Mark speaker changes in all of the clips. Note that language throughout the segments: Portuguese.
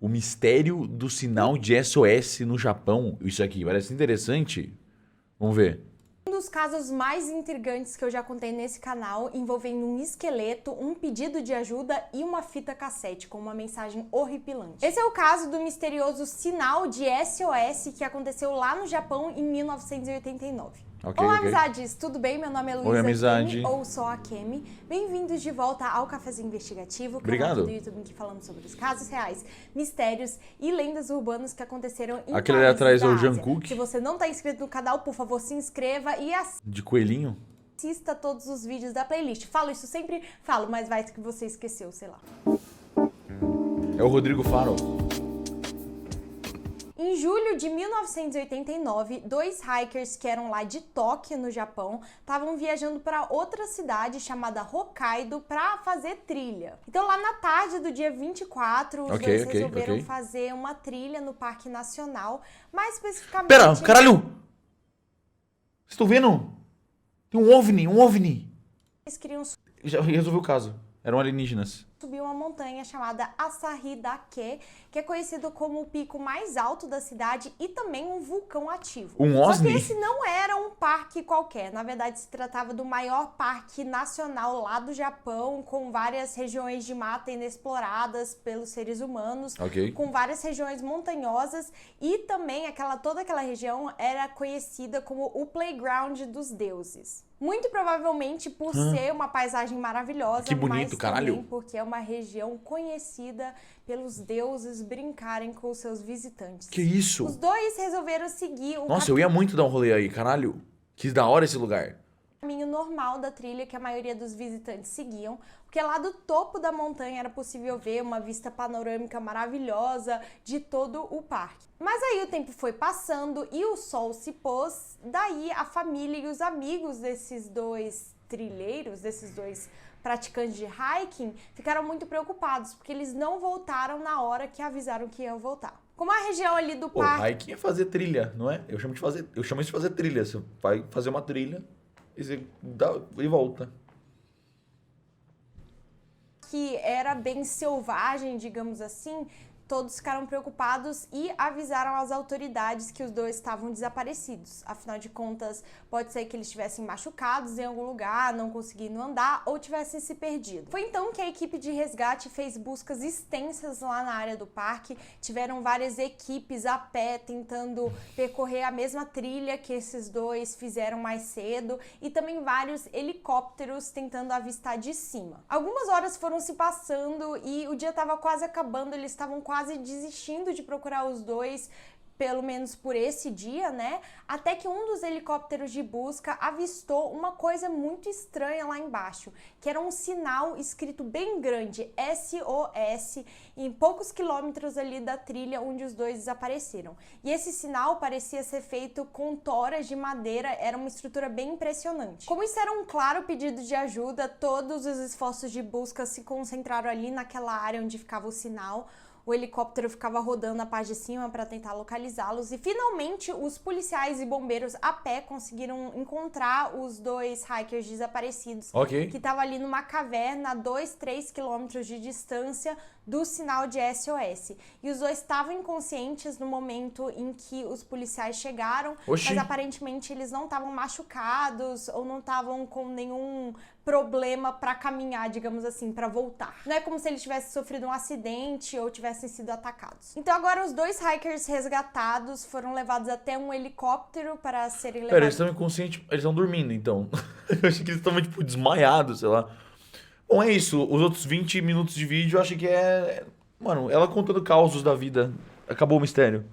Speaker 1: O mistério do sinal de SOS no Japão. Isso aqui parece interessante. Vamos ver.
Speaker 2: Um dos casos mais intrigantes que eu já contei nesse canal, envolvendo um esqueleto, um pedido de ajuda e uma fita cassete com uma mensagem horripilante. Esse é o caso do misterioso sinal de SOS que aconteceu lá no Japão em 1989. Olá, amizades! Tudo bem? Meu nome é Luísa.
Speaker 1: Oi, amizade.
Speaker 2: Kemi, ou só a Kemi. Bem-vindos de volta ao Cafezinho Investigativo,
Speaker 1: Obrigado.
Speaker 2: canal do YouTube em que falamos sobre os casos reais, mistérios e lendas urbanas que aconteceram em
Speaker 1: Aquele ali
Speaker 2: países
Speaker 1: atrás é
Speaker 2: da
Speaker 1: o
Speaker 2: Ásia.
Speaker 1: Jungkook.
Speaker 2: Se você não está inscrito no canal, por favor, se inscreva e
Speaker 1: De coelhinho?
Speaker 2: assista todos os vídeos da playlist. Falo isso sempre, falo, mas vai que você esqueceu, sei lá.
Speaker 1: É o Rodrigo Faro.
Speaker 2: Em julho de 1989, dois hikers que eram lá de Tóquio, no Japão, estavam viajando para outra cidade chamada Hokkaido para fazer trilha. Então, lá na tarde do dia 24, os dois resolveram fazer uma trilha no Parque Nacional, mais especificamente...
Speaker 1: Pera, caralho! Vocês estão vendo? Tem um OVNI, um OVNI!
Speaker 2: Eles queriam
Speaker 1: Já resolveu o caso. Eram alienígenas.
Speaker 2: subir uma montanha chamada Asahi Dake, que é conhecido como o pico mais alto da cidade e também um vulcão ativo.
Speaker 1: Um
Speaker 2: Só
Speaker 1: OSNI?
Speaker 2: que esse não era um parque qualquer, na verdade se tratava do maior parque nacional lá do Japão, com várias regiões de mata inexploradas pelos seres humanos, com várias regiões montanhosas e também toda aquela região era conhecida como o playground dos deuses. Muito provavelmente por ser uma paisagem maravilhosa,
Speaker 1: Que bonito,
Speaker 2: mas
Speaker 1: caralho.
Speaker 2: também porque é uma região conhecida pelos deuses brincarem com os seus visitantes.
Speaker 1: Que isso?
Speaker 2: Os dois resolveram seguir o
Speaker 1: Nossa, eu ia muito dar um rolê aí, caralho. Que da hora esse lugar.
Speaker 2: caminho normal da trilha que a maioria dos visitantes seguiam, porque lá do topo da montanha era possível ver uma vista panorâmica maravilhosa de todo o parque. Mas aí o tempo foi passando e o sol se pôs, daí a família e os amigos desses dois trilheiros, desses dois praticantes de hiking, ficaram muito preocupados, porque eles não voltaram na hora que avisaram que iam voltar. Como a região ali do parque...
Speaker 1: Hiking é fazer trilha, não é? Eu chamo isso de fazer trilha. Você vai fazer uma trilha e você dá e volta.
Speaker 2: Que era bem selvagem, digamos assim, todos ficaram preocupados e avisaram as autoridades que os dois estavam desaparecidos. Afinal de contas, pode ser que eles estivessem machucados em algum lugar, não conseguindo andar ou tivessem se perdido. Foi então que a equipe de resgate fez buscas extensas lá na área do parque. Tiveram várias equipes a pé tentando percorrer a mesma trilha que esses dois fizeram mais cedo e também vários helicópteros tentando avistar de cima. Algumas horas foram se passando e o dia estava quase acabando, eles estavam quase desistindo de procurar os dois, pelo menos por esse dia, né? Até que um dos helicópteros de busca avistou uma coisa muito estranha lá embaixo, que era um sinal escrito bem grande, SOS, em poucos quilômetros ali da trilha onde os dois desapareceram. E esse sinal parecia ser feito com toras de madeira, era uma estrutura bem impressionante. Como isso era um claro pedido de ajuda, todos os esforços de busca se concentraram ali naquela área onde ficava o sinal. O helicóptero ficava rodando a parte de cima para tentar localizá-los e finalmente os policiais e bombeiros a pé conseguiram encontrar os dois hikers desaparecidos que estavam ali numa caverna a 2-3 quilômetros de distância do sinal de SOS. E os dois estavam inconscientes no momento em que os policiais chegaram, mas aparentemente eles não estavam machucados ou não estavam com nenhum problema para caminhar, digamos assim, para voltar. Não é como se eles tivessem sofrido um acidente ou tivessem sido atacados. Então agora os dois hikers resgatados foram levados até um helicóptero para serem levados...
Speaker 1: Pera, eles estão inconscientes, eles estão dormindo, então. Eu achei que eles estão, tipo, desmaiados, sei lá. Bom, é isso. Os outros 20 minutos de vídeo eu acho que é... Mano, ela contando causos da vida. Acabou o mistério.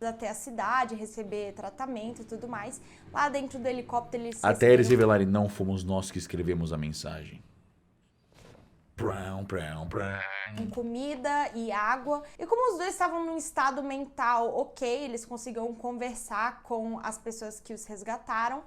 Speaker 2: Até a cidade, receber tratamento e tudo mais. Lá dentro do helicóptero eles...
Speaker 1: Até eles revelarem, não fomos nós que escrevemos a mensagem.
Speaker 2: Com comida e água. E como os dois estavam num estado mental ok, eles conseguiram conversar com as pessoas que os resgataram.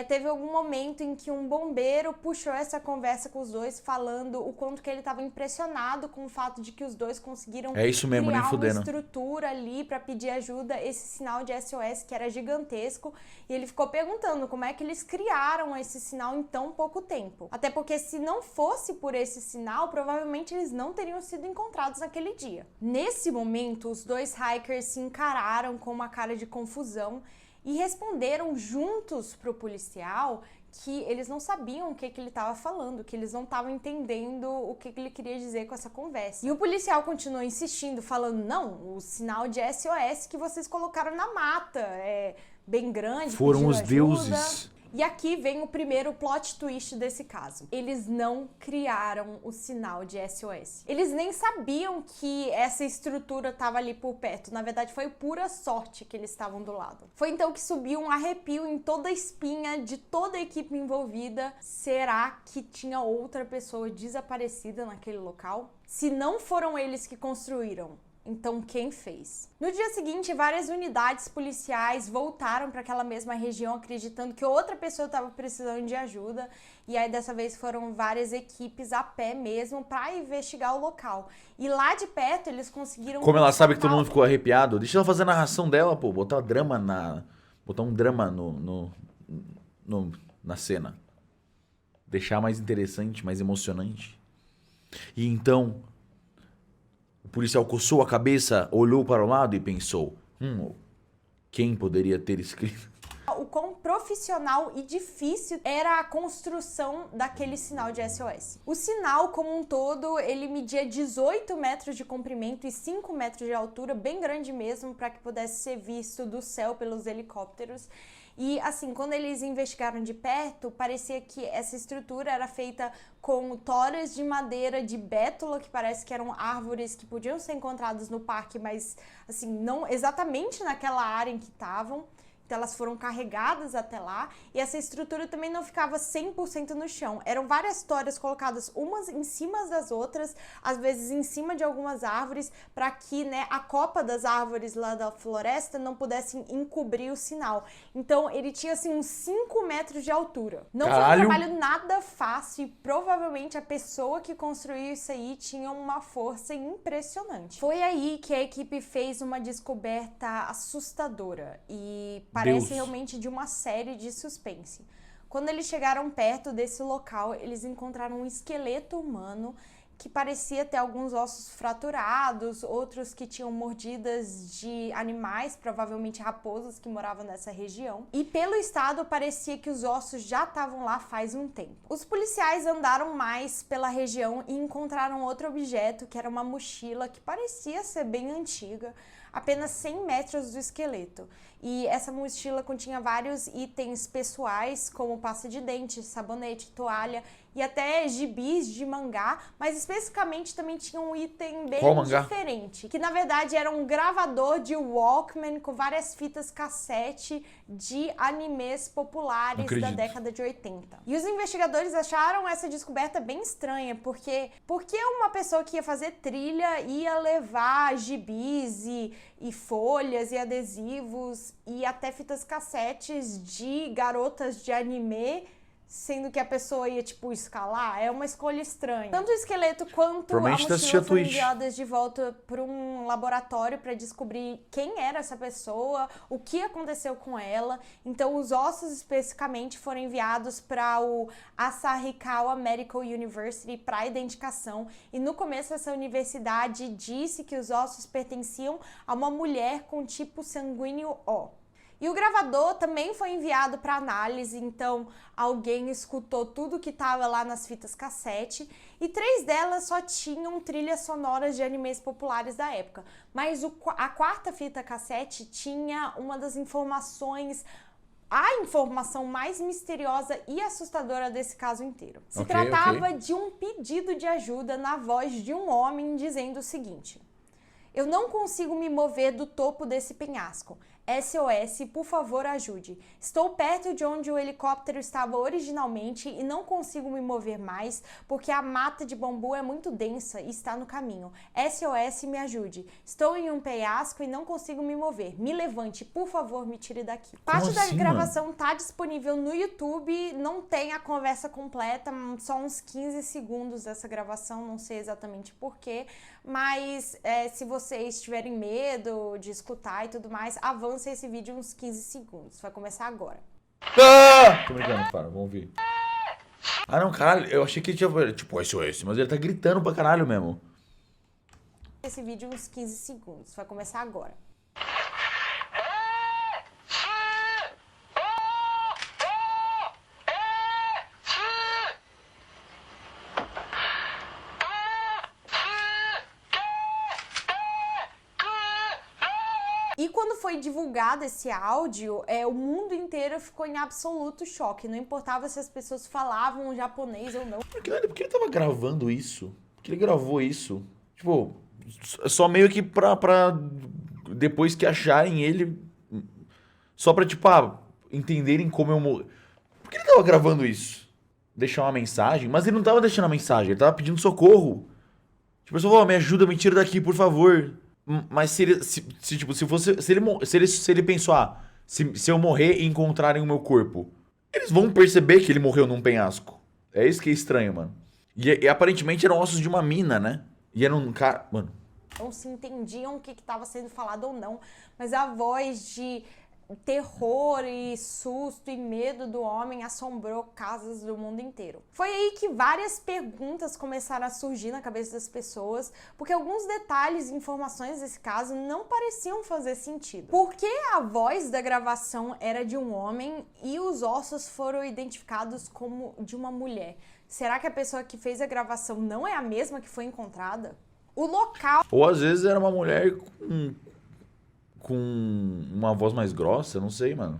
Speaker 2: teve algum momento em que um bombeiro puxou essa conversa com os dois, falando o quanto que ele estava impressionado com o fato de que os dois conseguiram
Speaker 1: É isso mesmo, nem
Speaker 2: criar uma
Speaker 1: fudendo.
Speaker 2: estrutura ali para pedir ajuda, esse sinal de SOS que era gigantesco, e ele ficou perguntando como é que eles criaram esse sinal em tão pouco tempo. Até porque se não fosse por esse sinal, provavelmente eles não teriam sido encontrados naquele dia. Nesse momento, os dois hikers se encararam com uma cara de confusão e responderam juntos pro policial que eles não sabiam o que ele estava falando, que eles não estavam entendendo o que ele queria dizer com essa conversa. E o policial continuou insistindo, falando, não, o sinal de SOS que vocês colocaram na mata é bem grande,
Speaker 1: Foram os
Speaker 2: ajuda.
Speaker 1: deuses.
Speaker 2: E aqui vem o primeiro plot twist desse caso. Eles não criaram o sinal de SOS. Eles nem sabiam que essa estrutura estava ali por perto. Na verdade, foi pura sorte que eles estavam do lado. Foi então que subiu um arrepio em toda a espinha de toda a equipe envolvida. Será que tinha outra pessoa desaparecida naquele local? Se não foram eles que construíram, então quem fez? No dia seguinte, várias unidades policiais voltaram para aquela mesma região acreditando que outra pessoa estava precisando de ajuda, e aí dessa vez foram várias equipes a pé mesmo para investigar o local. E lá de perto eles conseguiram...
Speaker 1: Como ela sabe que todo mundo ficou arrepiado, deixa ela fazer a narração dela, pô, botar um drama na cena. Deixar mais interessante, mais emocionante. E então... o policial coçou a cabeça, olhou para o lado e pensou, quem poderia ter escrito?
Speaker 2: O quão profissional e difícil era a construção daquele sinal de SOS. O sinal, como um todo, ele media 18 metros de comprimento e 5 metros de altura, bem grande mesmo, para que pudesse ser visto do céu pelos helicópteros. E, assim, quando eles investigaram de perto, parecia que essa estrutura era feita com toras de madeira de bétula, que parece que eram árvores que podiam ser encontradas no parque, mas, assim, não exatamente naquela área em que estavam. Então, elas foram carregadas até lá, e essa estrutura também não ficava 100% no chão. Eram várias toras colocadas umas em cima das outras, às vezes em cima de algumas árvores, para que, né, a copa das árvores lá da floresta não pudessem encobrir o sinal. Então, ele tinha, assim, uns 5 metros de altura. Não
Speaker 1: Caralho.
Speaker 2: foi um trabalho nada fácil, e provavelmente a pessoa que construiu isso aí tinha uma força impressionante. Foi aí que a equipe fez uma descoberta assustadora, e parece realmente de uma série de suspense. Quando eles chegaram perto desse local, eles encontraram um esqueleto humano que parecia ter alguns ossos fraturados, outros que tinham mordidas de animais, provavelmente raposas que moravam nessa região. E pelo estado, parecia que os ossos já estavam lá faz um tempo. Os policiais andaram mais pela região e encontraram outro objeto, que era uma mochila que parecia ser bem antiga, apenas 100 metros do esqueleto. E essa mochila continha vários itens pessoais, como pasta de dente, sabonete, toalha e até gibis de mangá, mas especificamente também tinha um item bem diferente, que na verdade era um gravador de Walkman com várias fitas cassete de animes populares da década de 80. E os investigadores acharam essa descoberta bem estranha, porque uma pessoa que ia fazer trilha ia levar gibis e folhas e adesivos e até fitas cassetes de garotas de anime, sendo que a pessoa ia, tipo, escalar? É uma escolha estranha. Tanto o esqueleto quanto a mochila foram enviadas de volta para um laboratório para descobrir quem era essa pessoa, o que aconteceu com ela. Então, os ossos especificamente foram enviados para o Asahikawa Medical University para identificação. E no começo, essa universidade disse que os ossos pertenciam a uma mulher com tipo sanguíneo O. E o gravador também foi enviado para análise, então alguém escutou tudo que estava lá nas fitas cassete, e 3 delas só tinham trilhas sonoras de animes populares da época. Mas a 4ª fita cassete tinha uma das informações, a informação mais misteriosa e assustadora desse caso inteiro. Se tratava de um pedido de ajuda na voz de um homem dizendo o seguinte: "Eu não consigo me mover do topo desse penhasco. SOS, por favor, ajude. Estou perto de onde o helicóptero estava originalmente e não consigo me mover mais porque a mata de bambu é muito densa e está no caminho. SOS, me ajude. Estou em um penhasco e não consigo me mover. Me levante, por favor, me tire daqui. Parte da gravação tá disponível no YouTube, não tem a conversa completa, só uns 15 segundos dessa gravação, não sei exatamente porquê, mas se vocês tiverem medo de escutar e tudo mais, avance esse vídeo uns 15 segundos. Vai começar agora.
Speaker 1: Ah! Tô brincando, para, vamos ouvir. Ah, não, caralho, eu achei que ele tinha, tipo, SOS, mas ele tá gritando pra caralho mesmo.
Speaker 2: Esse vídeo uns 15 segundos. Vai começar agora. E quando foi divulgado esse áudio, o mundo inteiro ficou em absoluto choque. Não importava se as pessoas falavam japonês ou não.
Speaker 1: Por que ele tava gravando isso? Por que ele gravou isso? Tipo, só meio que pra depois que acharem ele, só pra, tipo, entenderem como eu morri. Por que ele tava gravando isso? Deixar uma mensagem? Mas ele não tava deixando a mensagem, ele tava pedindo socorro. Tipo, a pessoa falou, me ajuda, me tira daqui, por favor. Mas se ele pensou, se eu morrer e encontrarem o meu corpo, eles vão perceber que ele morreu num penhasco. É isso que é estranho, mano. E aparentemente eram ossos de uma mina, né? E era um cara... Mano...
Speaker 2: Não se entendiam o que estava sendo falado ou não, mas a voz de terror e susto e medo do homem assombrou casas do mundo inteiro. Foi aí que várias perguntas começaram a surgir na cabeça das pessoas, porque alguns detalhes e informações desse caso não pareciam fazer sentido. Por que a voz da gravação era de um homem e os ossos foram identificados como de uma mulher? Será que a pessoa que fez a gravação não é a mesma que foi encontrada? O local...
Speaker 1: Ou às vezes era uma mulher com uma voz mais grossa, não sei, mano.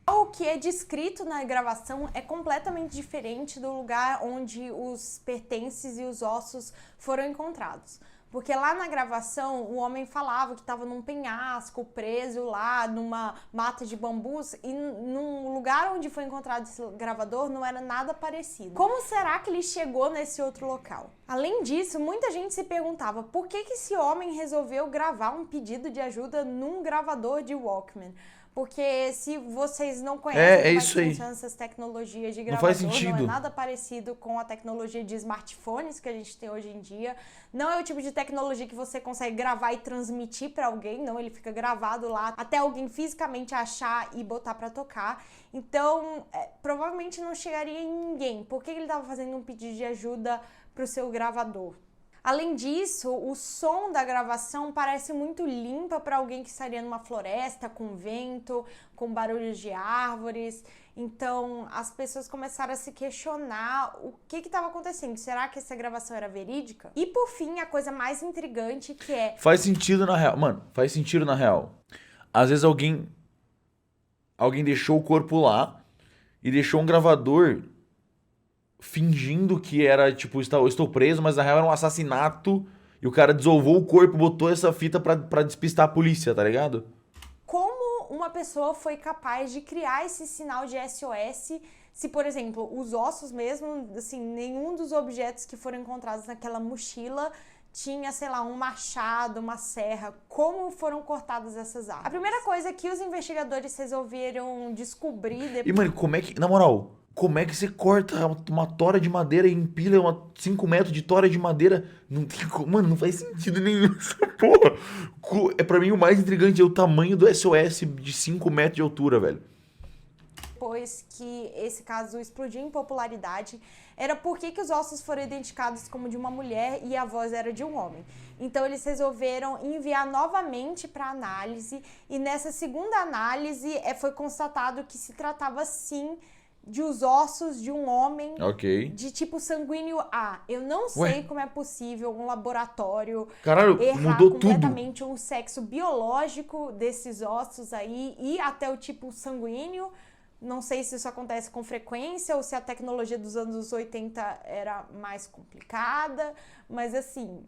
Speaker 2: O que é descrito na gravação é completamente diferente do lugar onde os pertences e os ossos foram encontrados. Porque lá na gravação, o homem falava que estava num penhasco, preso lá numa mata de bambus, e num lugar onde foi encontrado esse gravador não era nada parecido. Como será que ele chegou nesse outro local? Além disso, muita gente se perguntava por que esse homem resolveu gravar um pedido de ajuda num gravador de Walkman. Porque se vocês não conhecem como funcionam essas tecnologias de gravador,
Speaker 1: não faz sentido.
Speaker 2: Não é nada parecido com a tecnologia de smartphones que a gente tem hoje em dia. Não é o tipo de tecnologia que você consegue gravar e transmitir para alguém, não, ele fica gravado lá até alguém fisicamente achar e botar para tocar. Então, provavelmente não chegaria em ninguém. Por que ele estava fazendo um pedido de ajuda para o seu gravador? Além disso, o som da gravação parece muito limpa para alguém que estaria numa floresta, com vento, com barulhos de árvores. Então, as pessoas começaram a se questionar o que estava acontecendo. Será que essa gravação era verídica? E, por fim, a coisa mais intrigante que é...
Speaker 1: Faz sentido na real. Mano, faz sentido na real. Às vezes alguém deixou o corpo lá e deixou um gravador... fingindo que era, tipo, eu estou preso, mas na real era um assassinato e o cara desovou o corpo, botou essa fita pra despistar a polícia, tá ligado?
Speaker 2: Como uma pessoa foi capaz de criar esse sinal de SOS se, por exemplo, os ossos mesmo, assim, nenhum dos objetos que foram encontrados naquela mochila tinha, sei lá, um machado, uma serra. Como foram cortadas essas árvores? A primeira coisa que os investigadores resolveram descobrir depois...
Speaker 1: E, mano, como é que, na moral... Como é que você corta uma tora de madeira e empilha 5 metros de tora de madeira? Não tem como, mano, não faz sentido nenhum essa porra. Pra mim o mais intrigante é o tamanho do SOS de 5 metros de altura, velho.
Speaker 2: Depois que esse caso explodiu em popularidade, era por que os ossos foram identificados como de uma mulher e a voz era de um homem. Então eles resolveram enviar novamente para análise e nessa segunda análise foi constatado que se tratava sim de os ossos de um homem de tipo sanguíneo A. Eu não sei como é possível um laboratório errar
Speaker 1: mudou
Speaker 2: completamente
Speaker 1: tudo.
Speaker 2: O sexo biológico desses ossos aí e até o tipo sanguíneo. Não sei se isso acontece com frequência ou se a tecnologia dos anos 80 era mais complicada, mas assim,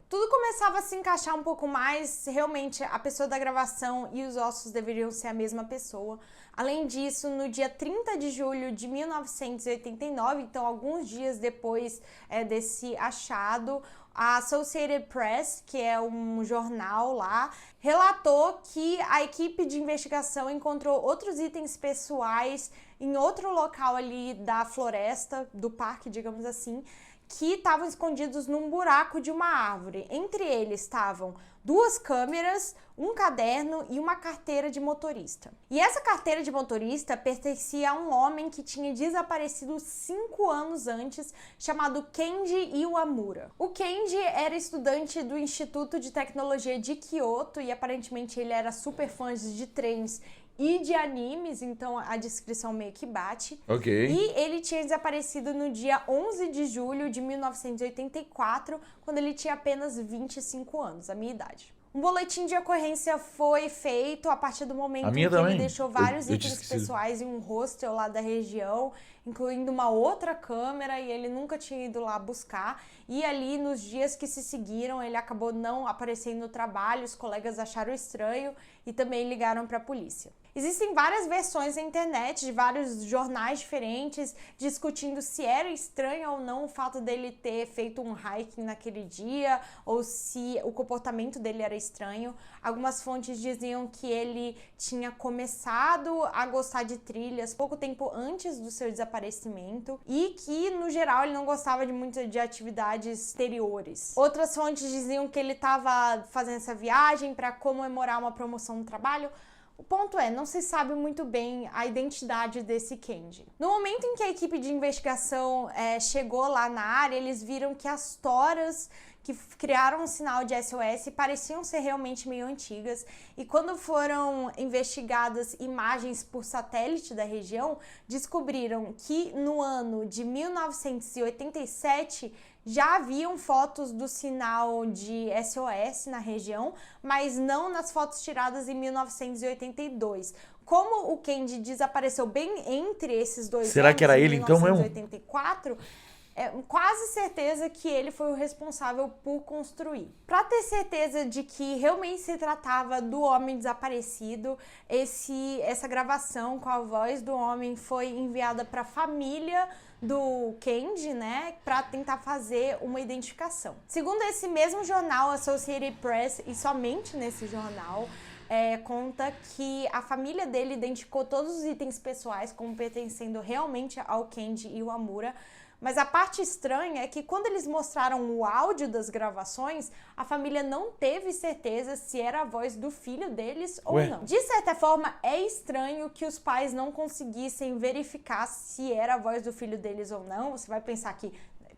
Speaker 2: Tudo começava a se encaixar um pouco mais, realmente a pessoa da gravação e os ossos deveriam ser a mesma pessoa. Além disso, no dia 30 de julho de 1989, então alguns dias depois desse achado, a Associated Press, que é um jornal lá, relatou que a equipe de investigação encontrou outros itens pessoais em outro local ali da floresta, do parque, digamos assim, que estavam escondidos num buraco de uma árvore. Entre eles estavam 2 câmeras, um caderno e uma carteira de motorista. E essa carteira de motorista pertencia a um homem que tinha desaparecido 5 anos antes, chamado Kenji Iwamura. O Kenji era estudante do Instituto de Tecnologia de Kyoto e aparentemente ele era super fã de trens e de animes, então a descrição meio que bate.
Speaker 1: Ok.
Speaker 2: E ele tinha desaparecido no dia 11 de julho de 1984, quando ele tinha apenas 25 anos, a minha idade. Um boletim de ocorrência foi feito a partir do momento em que ele deixou vários itens pessoais em um hostel lá da região, incluindo uma outra câmera, e ele nunca tinha ido lá buscar. E ali, nos dias que se seguiram, ele acabou não aparecendo no trabalho, os colegas acharam estranho e também ligaram para a polícia. Existem várias versões na internet, de vários jornais diferentes, discutindo se era estranho ou não o fato dele ter feito um hiking naquele dia, ou se o comportamento dele era estranho. Algumas fontes diziam que ele tinha começado a gostar de trilhas pouco tempo antes do seu desaparecimento e que, no geral, ele não gostava de muito de atividades exteriores. Outras fontes diziam que ele estava fazendo essa viagem para comemorar uma promoção no trabalho. O ponto é, não se sabe muito bem a identidade desse Kenji. No momento em que a equipe de investigação chegou lá na área, eles viram que as toras que criaram um sinal de SOS pareciam ser realmente meio antigas, e quando foram investigadas imagens por satélite da região, descobriram que no ano de 1987 já haviam fotos do sinal de SOS na região, mas não nas fotos tiradas em 1982. Como o Kenji desapareceu bem entre esses dois
Speaker 1: Será
Speaker 2: anos,
Speaker 1: que era
Speaker 2: em
Speaker 1: ele então mesmo?
Speaker 2: 1984, é quase certeza que ele foi o responsável por construir. Para ter certeza de que realmente se tratava do homem desaparecido, essa gravação com a voz do homem foi enviada para a família do Kenji, né, para tentar fazer uma identificação. Segundo esse mesmo jornal, Associated Press, e somente nesse jornal, conta que a família dele identificou todos os itens pessoais como pertencendo realmente ao Kenji Iwamura. Mas a parte estranha é que quando eles mostraram o áudio das gravações, a família não teve certeza se era a voz do filho deles ou não. De certa forma, é estranho que os pais não conseguissem verificar se era a voz do filho deles ou não. Você vai pensar que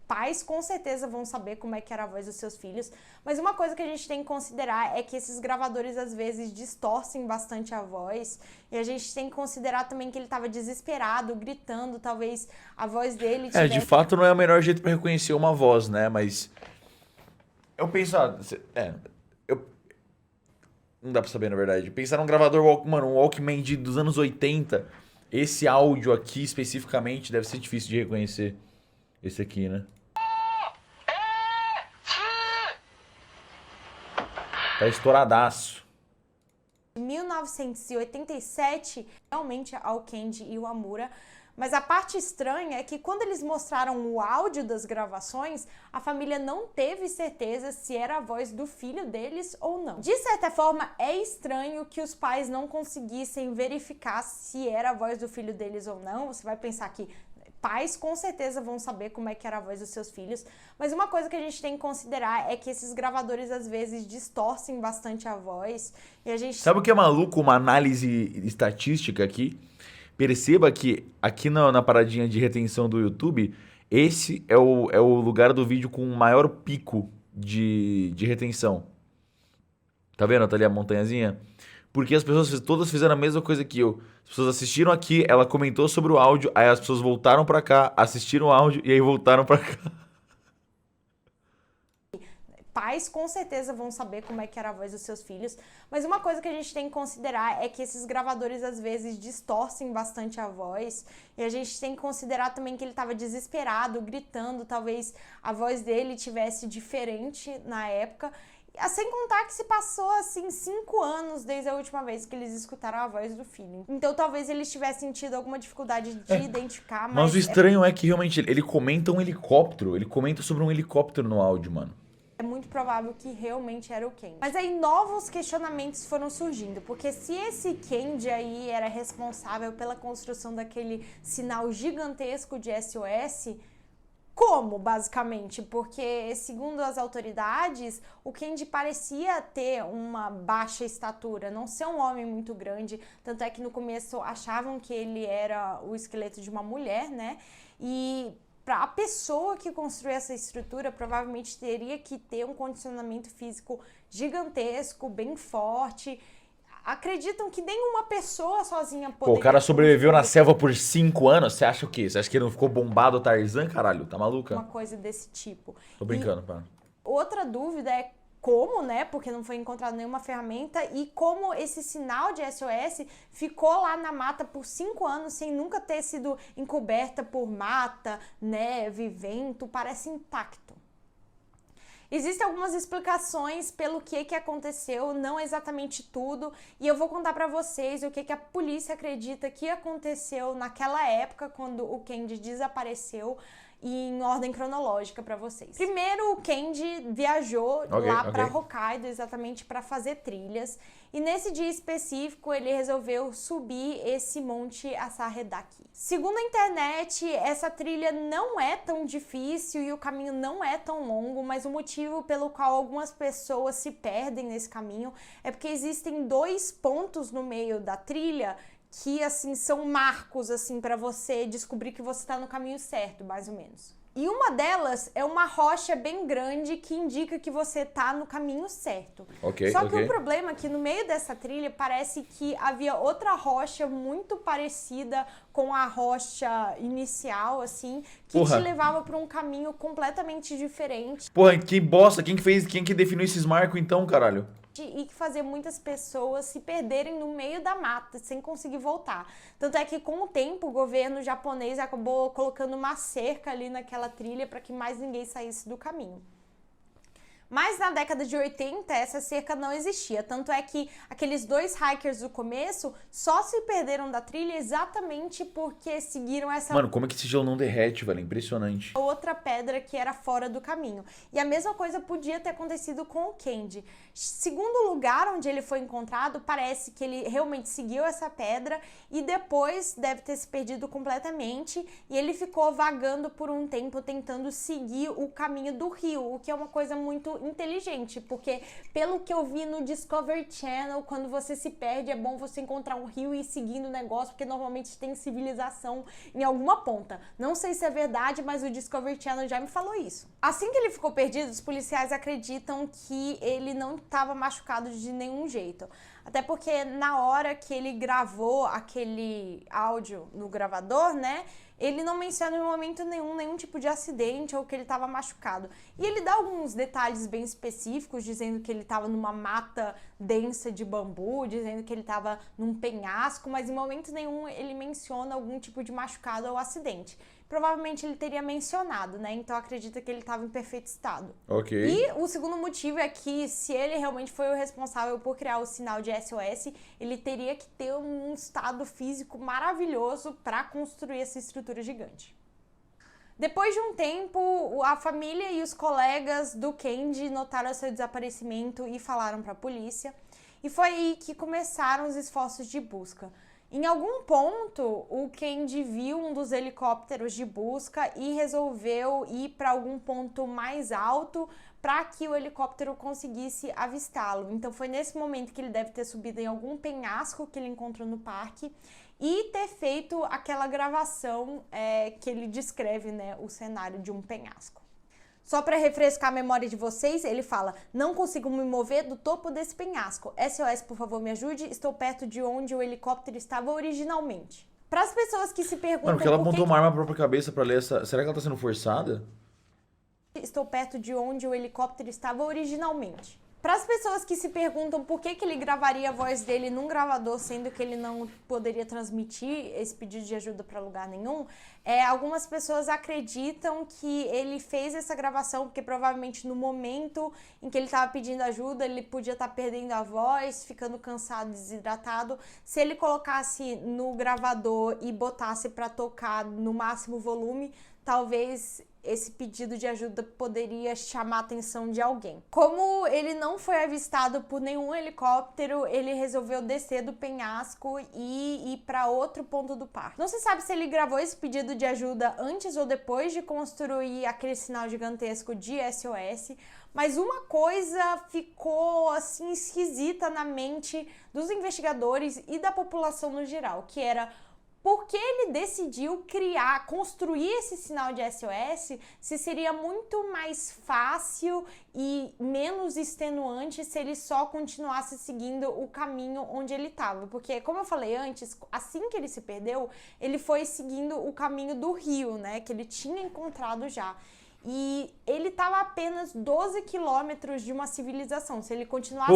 Speaker 2: pais com certeza vão saber como é que era a voz dos seus filhos, mas uma coisa que a gente tem que considerar é que esses gravadores às vezes distorcem bastante a voz, e a gente tem que considerar também que ele estava desesperado, gritando, talvez a voz dele tivesse...
Speaker 1: de fato não é o melhor jeito para reconhecer uma voz, né, mas eu penso, não dá pra saber na verdade, pensar num gravador, mano, um Walkman dos anos 80, esse áudio aqui especificamente deve ser difícil de reconhecer, esse aqui, né? Tá estouradaço.
Speaker 2: Em 1987, realmente ao Kenji Iwamura, mas a parte estranha é que quando eles mostraram o áudio das gravações, a família não teve certeza se era a voz do filho deles ou não. De certa forma, é estranho que os pais não conseguissem verificar se era a voz do filho deles ou não. Você vai pensar que pais com certeza vão saber como é que era a voz dos seus filhos, mas uma coisa que a gente tem que considerar é que esses gravadores às vezes distorcem bastante a voz, e a gente...
Speaker 1: Sabe o que é maluco? Uma análise estatística aqui. Perceba que aqui na paradinha de retenção do YouTube, esse é o lugar do vídeo com o maior pico de retenção. Tá vendo? Tá ali a montanhazinha? Porque as pessoas todas fizeram a mesma coisa que eu. As pessoas assistiram aqui, ela comentou sobre o áudio, aí as pessoas voltaram pra cá, assistiram o áudio e aí voltaram pra cá.
Speaker 2: pais com certeza vão saber como é que era a voz dos seus filhos, mas uma coisa que a gente tem que considerar é que esses gravadores às vezes distorcem bastante a voz, e a gente tem que considerar também que ele estava desesperado, gritando, talvez a voz dele tivesse diferente na época, sem contar que se passou, assim, 5 anos desde a última vez que eles escutaram a voz do filho. Então, talvez eles tivessem tido alguma dificuldade de identificar,
Speaker 1: Mas o estranho é que, realmente, ele comenta um helicóptero. Ele comenta sobre um helicóptero no áudio, mano.
Speaker 2: É muito provável que realmente era o Kendi. Mas aí novos questionamentos foram surgindo, porque se esse Kendi aí era responsável pela construção daquele sinal gigantesco de SOS... Como, basicamente? Porque, segundo as autoridades, o Kendi parecia ter uma baixa estatura, não ser um homem muito grande, tanto é que no começo achavam que ele era o esqueleto de uma mulher, né? E a pessoa que construiu essa estrutura provavelmente teria que ter um condicionamento físico gigantesco, bem forte. Acreditam que nenhuma pessoa sozinha poderia...
Speaker 1: Pô, o cara sobreviveu na selva por 5 anos. Você acha o quê? Você acha que ele não ficou bombado o Tarzan, caralho? Tá maluca?
Speaker 2: Uma coisa desse tipo.
Speaker 1: Tô brincando, pá.
Speaker 2: Outra dúvida é como, né? Porque não foi encontrada nenhuma ferramenta e como esse sinal de SOS ficou lá na mata por 5 anos sem nunca ter sido encoberta por mata, neve, vento. Parece intacto. Existem algumas explicações pelo que aconteceu, não exatamente tudo, e eu vou contar pra vocês o que a polícia acredita que aconteceu naquela época, quando o Kendi desapareceu, e em ordem cronológica pra vocês. Primeiro, o Kendi viajou lá pra Hokkaido, exatamente pra fazer trilhas, e nesse dia específico ele resolveu subir esse monte Asaredaki. Segundo a internet, essa trilha não é tão difícil e o caminho não é tão longo, mas o motivo pelo qual algumas pessoas se perdem nesse caminho é porque existem 2 pontos no meio da trilha que, assim, são marcos, assim, para você descobrir que você tá no caminho certo, mais ou menos. E uma delas é uma rocha bem grande que indica que você tá no caminho certo. Só que o problema é que no meio dessa trilha parece que havia outra rocha muito parecida com a rocha inicial, assim, que te levava pra um caminho completamente diferente.
Speaker 1: Porra, que bosta. Quem que definiu esses marcos então, caralho?
Speaker 2: E que fazia muitas pessoas se perderem no meio da mata, sem conseguir voltar. Tanto é que, com o tempo, o governo japonês acabou colocando uma cerca ali naquela trilha para que mais ninguém saísse do caminho. Mas na década de 80, essa cerca não existia. Tanto é que aqueles 2 hikers do começo só se perderam da trilha exatamente porque seguiram essa...
Speaker 1: Mano, como é que esse gelo não derrete, velho? Impressionante.
Speaker 2: Outra pedra que era fora do caminho. E a mesma coisa podia ter acontecido com o Kendi. Segundo o lugar onde ele foi encontrado, parece que ele realmente seguiu essa pedra e depois deve ter se perdido completamente. E ele ficou vagando por um tempo tentando seguir o caminho do rio, o que é uma coisa muito inteligente, porque pelo que eu vi no Discovery Channel, quando você se perde é bom você encontrar um rio e ir seguindo o negócio, porque normalmente tem civilização em alguma ponta. Não sei se é verdade, mas o Discovery Channel já me falou isso. Assim que ele ficou perdido, os policiais acreditam que ele não estava machucado de nenhum jeito. Até porque na hora que ele gravou aquele áudio no gravador, né, ele não menciona em momento nenhum tipo de acidente ou que ele estava machucado. E ele dá alguns detalhes bem específicos, dizendo que ele estava numa mata densa de bambu, dizendo que ele estava num penhasco, mas em momento nenhum ele menciona algum tipo de machucado ou acidente. Provavelmente ele teria mencionado, né? Então acredita que ele estava em perfeito estado. E o segundo motivo é que se ele realmente foi o responsável por criar o sinal de SOS, ele teria que ter um estado físico maravilhoso para construir essa estrutura gigante. Depois de um tempo, a família e os colegas do Kendi notaram seu desaparecimento e falaram para a polícia. E foi aí que começaram os esforços de busca. Em algum ponto, o Kendi viu um dos helicópteros de busca e resolveu ir para algum ponto mais alto para que o helicóptero conseguisse avistá-lo. Então foi nesse momento que ele deve ter subido em algum penhasco que ele encontrou no parque e ter feito aquela gravação que ele descreve, né, o cenário de um penhasco. Só para refrescar a memória de vocês, ele fala: não consigo me mover do topo desse penhasco. SOS, por favor, me ajude. Estou perto de onde o helicóptero estava originalmente. Para as pessoas que se perguntam...
Speaker 1: Mano, porque ela apontou uma arma pra própria cabeça pra ler essa... Será que ela tá sendo forçada?
Speaker 2: Estou perto de onde o helicóptero estava originalmente. Para as pessoas que se perguntam por que ele gravaria a voz dele num gravador, sendo que ele não poderia transmitir esse pedido de ajuda para lugar nenhum, algumas pessoas acreditam que ele fez essa gravação porque provavelmente no momento em que ele estava pedindo ajuda, ele podia estar perdendo a voz, ficando cansado, desidratado. Se ele colocasse no gravador e botasse para tocar no máximo volume, talvez esse pedido de ajuda poderia chamar a atenção de alguém. Como ele não foi avistado por nenhum helicóptero, ele resolveu descer do penhasco e ir para outro ponto do parque. Não se sabe se ele gravou esse pedido de ajuda antes ou depois de construir aquele sinal gigantesco de SOS, mas uma coisa ficou assim esquisita na mente dos investigadores e da população no geral, que era: por que ele decidiu construir esse sinal de SOS se seria muito mais fácil e menos extenuante se ele só continuasse seguindo o caminho onde ele estava? Porque, como eu falei antes, assim que ele se perdeu, ele foi seguindo o caminho do rio, né, que ele tinha encontrado já. E ele estava a apenas 12 quilômetros de uma civilização. Se ele continuasse,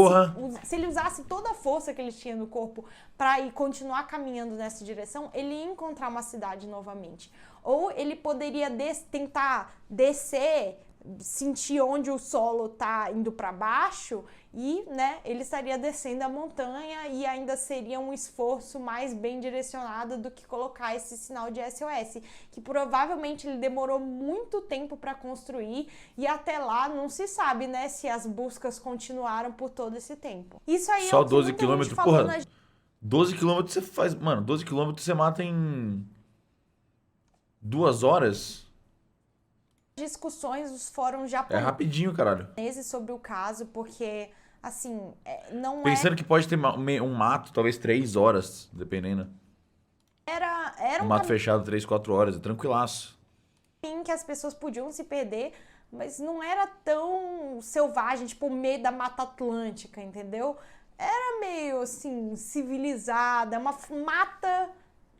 Speaker 2: se ele usasse toda a força que ele tinha no corpo para ir continuar caminhando nessa direção, ele ia encontrar uma cidade novamente. Ou ele poderia tentar descer, sentir onde o solo tá indo para baixo e, né, ele estaria descendo a montanha e ainda seria um esforço mais bem direcionado do que colocar esse sinal de SOS, que provavelmente ele demorou muito tempo para construir e até lá não se sabe, né, se as buscas continuaram por todo esse tempo. Isso aí
Speaker 1: só
Speaker 2: é o que
Speaker 1: 12
Speaker 2: muita
Speaker 1: quilômetros,
Speaker 2: gente falou
Speaker 1: porra. 12 quilômetros você faz, mano, 12 quilômetros você mata em 2 horas.
Speaker 2: Discussões nos fóruns
Speaker 1: É
Speaker 2: japoneses
Speaker 1: rapidinho, caralho.
Speaker 2: sobre o caso, porque assim, não
Speaker 1: Pensando que pode ter um mato, talvez 3 horas, dependendo.
Speaker 2: era
Speaker 1: Um
Speaker 2: um
Speaker 1: mato fechado 3, 4 horas, é tranquilaço.
Speaker 2: caminho que as pessoas podiam se perder, mas não era tão selvagem, tipo o meio da Mata Atlântica, entendeu? Era meio assim, civilizada, uma mata.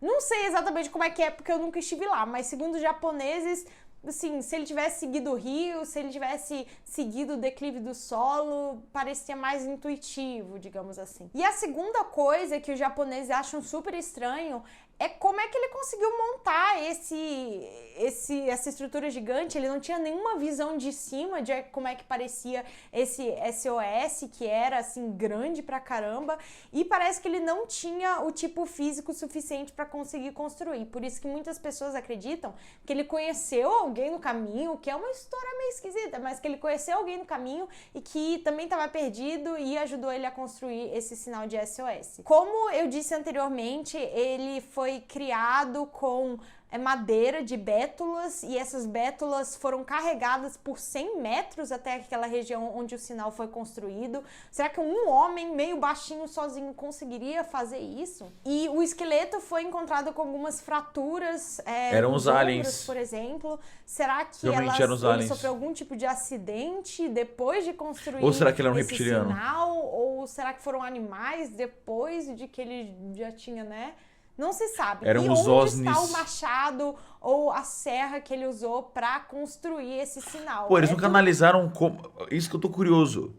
Speaker 2: Não sei exatamente como é que é, porque eu nunca estive lá, mas segundo os japoneses, assim, se ele tivesse seguido o rio, se ele tivesse seguido o declive do solo, parecia mais intuitivo, digamos assim. E a segunda coisa que os japoneses acham super estranho é como é que ele conseguiu montar essa estrutura gigante. Ele não tinha nenhuma visão de cima de como é que parecia esse SOS, que era assim grande pra caramba, e parece que ele não tinha o tipo físico suficiente para conseguir construir. Por isso que muitas pessoas acreditam que ele conheceu alguém no caminho, que é uma história meio esquisita, mas que ele conheceu alguém no caminho e que também estava perdido e ajudou ele a construir esse sinal de SOS. Como eu disse anteriormente, ele foi criado com madeira de bétulas, e essas bétulas foram carregadas por 100 metros até aquela região onde o sinal foi construído. Será que um homem meio baixinho sozinho conseguiria fazer isso? E o esqueleto foi encontrado com algumas fraturas
Speaker 1: eram os aliens,
Speaker 2: por exemplo. Será que ele sofreu algum tipo de acidente depois de construir?
Speaker 1: Ou será que ele era um reptiliano?
Speaker 2: Sinal? Ou será que foram animais depois de que ele já tinha, né? Não se sabe.
Speaker 1: Eram
Speaker 2: e
Speaker 1: os
Speaker 2: onde
Speaker 1: OSNIs.
Speaker 2: está o machado ou a serra que ele usou para construir esse sinal?
Speaker 1: Pô, eles nunca analisaram como... Isso que eu tô curioso.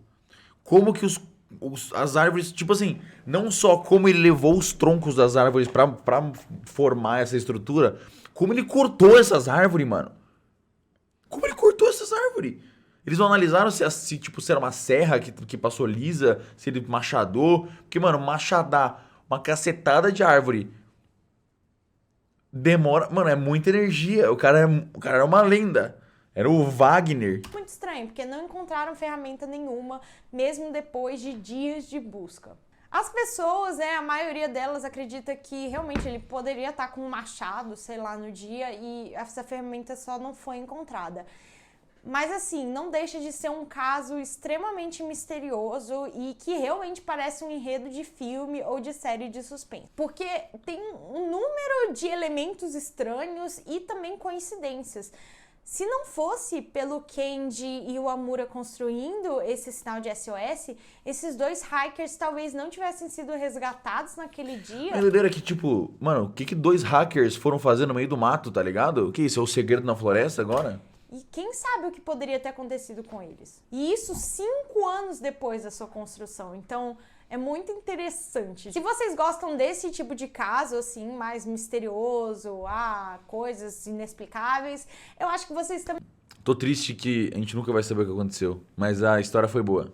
Speaker 1: Como que as árvores... Tipo assim, não só como ele levou os troncos das árvores pra formar essa estrutura, como ele cortou essas árvores, mano. Como ele cortou essas árvores? Eles não analisaram se era uma serra que passou lisa, se ele machadou. Porque, mano, machadar uma cacetada de árvore demora... Mano, é muita energia. O cara era uma lenda. Era o Wagner.
Speaker 2: Muito estranho, porque não encontraram ferramenta nenhuma, mesmo depois de dias de busca. As pessoas, a maioria delas acredita que realmente ele poderia estar com um machado, sei lá, no dia, e essa ferramenta só não foi encontrada. Mas assim, não deixa de ser um caso extremamente misterioso e que realmente parece um enredo de filme ou de série de suspense. Porque tem um número de elementos estranhos e também coincidências. Se não fosse pelo Kenji e o Amura construindo esse sinal de SOS, esses dois hackers talvez não tivessem sido resgatados naquele dia.
Speaker 1: A doideira é que, tipo, mano, o que 2 hackers foram fazer no meio do mato, tá ligado? O que isso? É o segredo na floresta agora?
Speaker 2: E quem sabe o que poderia ter acontecido com eles? E isso 5 anos depois da sua construção. Então, é muito interessante. Se vocês gostam desse tipo de caso, assim, mais misterioso, coisas inexplicáveis, eu acho que vocês também...
Speaker 1: Tô triste que a gente nunca vai saber o que aconteceu, mas a história foi boa.